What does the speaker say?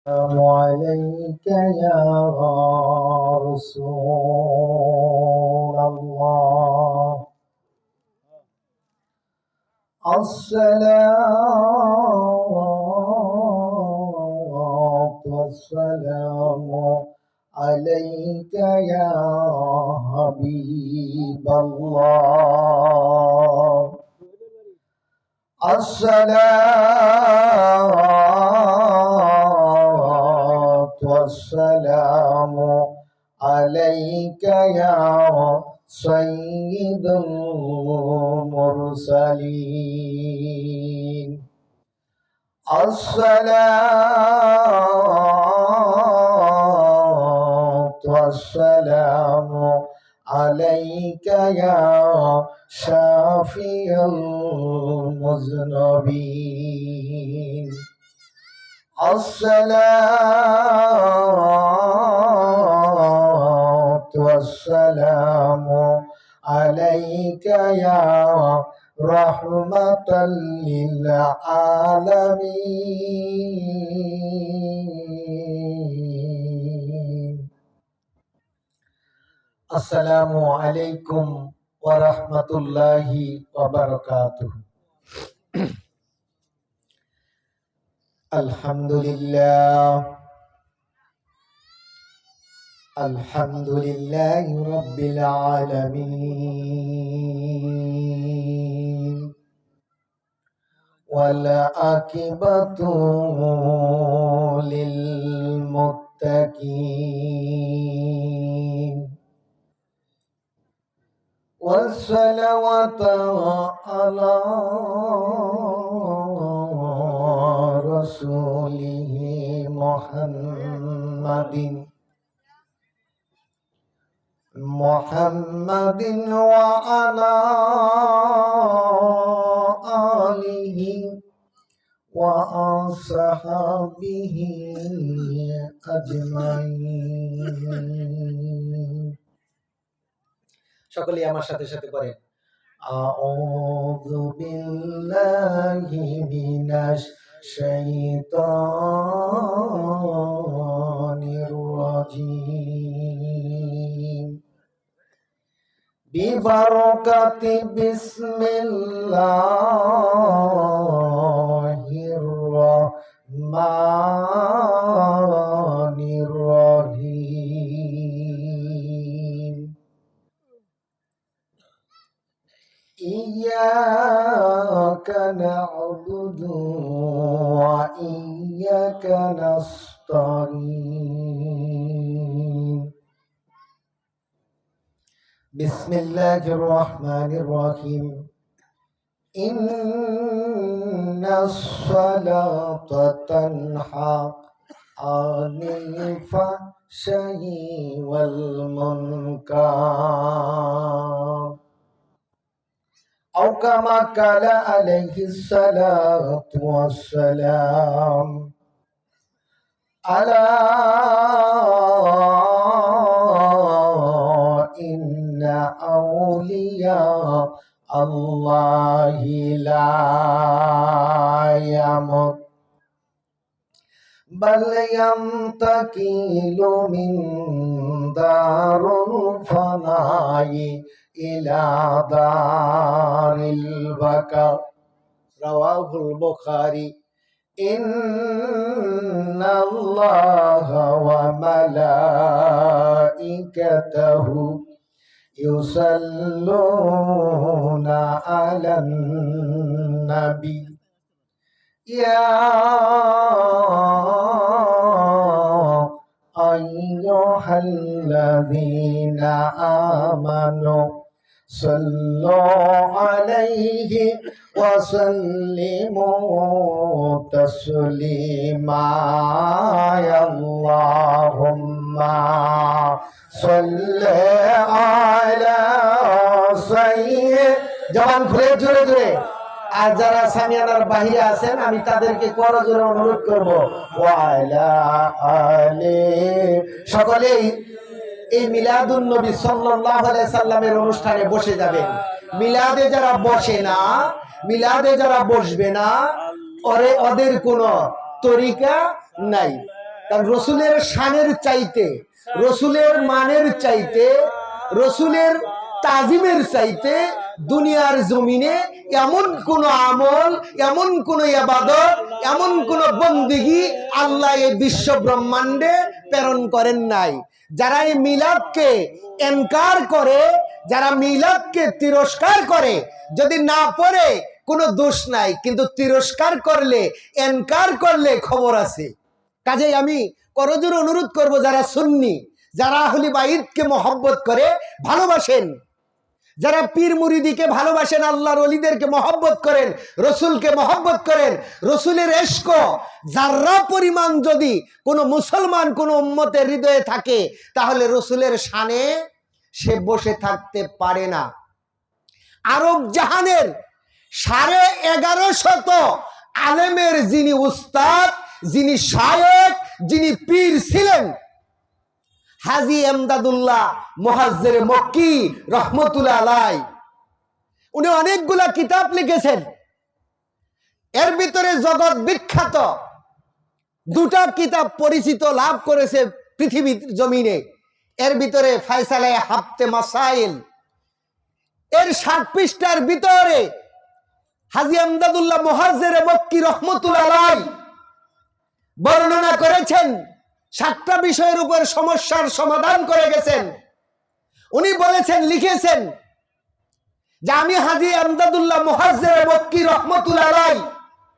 السلام عليك يا رسول الله. الصلاة والسلام عليك يا حبيب الله. الصلاة والسلام عليك يا سيد المرسلين. الصلاة والسلام عليك يا شافي المذنبين. الصلاة والسلام عليك يا رحمة للعالمين. السلام عليكم ورحمة الله وبركاته. الحمد لله رب العالمين، والعاقبة للمتقين، والصلوات على رسوله محمد وعلى آله وأصحابه أجمعين। সকলে আমার সাথে সাথে পড়েন, আউযু বিল্লাহি মিনাশ শাইতানির রাজিম। বিবারাকাতি বিসমিল্লাহির রাহমানির রাহিম। ইয়্যাকা না'বুদু ওয়া ইয়্যাকা নাস্তাঈন। বিসমিল্লাহির রহমানির রহিম। ইন্নাস সালাতা তানহা আনিল ফাহশাই ওয়াল মুনকার। أو كما قال عليه الصلاة والسلام: ألا إن أولياء الله لا يموت بل ينتقل من دار الفناء إلى دار البقاء. رواه البخاري. إن الله وملائكته يصلون على النبي يا أيها الذين آمنوا صلوا عليه وسلموا تسليما. اللهم صل على سيدنا। জবান খুলে জোরে জোরে। আর যারা সামিয়ানার বাহিরে আছেন আমি তাদেরকে করজোরে অনুরোধ করব, ওয়ালা আলে, সকলেই এই মিলাদুন নবী সাল্লাল্লাহু আলাইহি সাল্লামের অনুষ্ঠানে বসে যাবেন। মিলাদে যারা বসে না, মিলাদে যারা বসবে না, ওদের কোনো তরিকা নাই। কারণ রসুলের শানের চাইতে, রসুলের মানের চাইতে, রসুলের তাজিমের চাইতে দুনিয়ার জমিনে এমন কোন আমল, এমন কোন ইবাদত, এমন কোন বন্দেগী আল্লাহ এই বিশ্ব ব্রহ্মাণ্ডে প্রেরণ করেন নাই। যারা এই মিলাদকে ইনকার করে, যারা মিলাদকে তিরস্কার করে, যদি না পড়ে কোনো দোষ নাই, কিন্তু তিরস্কার করলে, ইনকার করলে খবর আছে। কাজেই আমি করজোড়ে অনুরোধ করব, যারা সুন্নি, যারা আহলে বাইতকে মহব্বত করে, ভালোবাসেন, যারা পীর মুরিদিকে ভালোবাসেন, আল্লাহর ওলিদেরকে মহব্বত করেন, রসুলকে মহব্বত করেন, রসুলের ইশক যারা পরিমাণ যদি কোনো মুসলমান কোন উম্মতের হৃদয়ে থাকে, তাহলে রসুলের শানে সে বসে থাকতে পারে না। আরব জাহানের 1150 আলেমের যিনি উস্তাদ, যিনি শায়েখ, যিনি পীর ছিলেন, হাজী এমদাদুল্লাহ মুহাজ্জির মক্কি রহমতুল্লাহ আলাইহি, উনি অনেকগুলা কিতাব লিখেছেন। এর ভিতরে জগৎ বিখ্যাত দুটা কিতাব পরিচিত লাভ করেছে পৃথিবীর জমিনে। এর ভিতরে ফায়সালায়ে হাফতে মাসাইল, এর 60 পৃষ্ঠার ভিতরে হাজী এমদাদুল্লাহ মুহাজ্জির মক্কি রহমতুল্লাহ আলাইহি বর্ণনা করেছেন, 7টা বিষয়ের উপর সমস্যার সমাধান করে গেছেন। উনি বলেছেন, লিখেছেন যে আমি হাজী এমদাদুল্লাহ মুহাজ্জির মক্কি রহমতুল্লাহ আলাইহি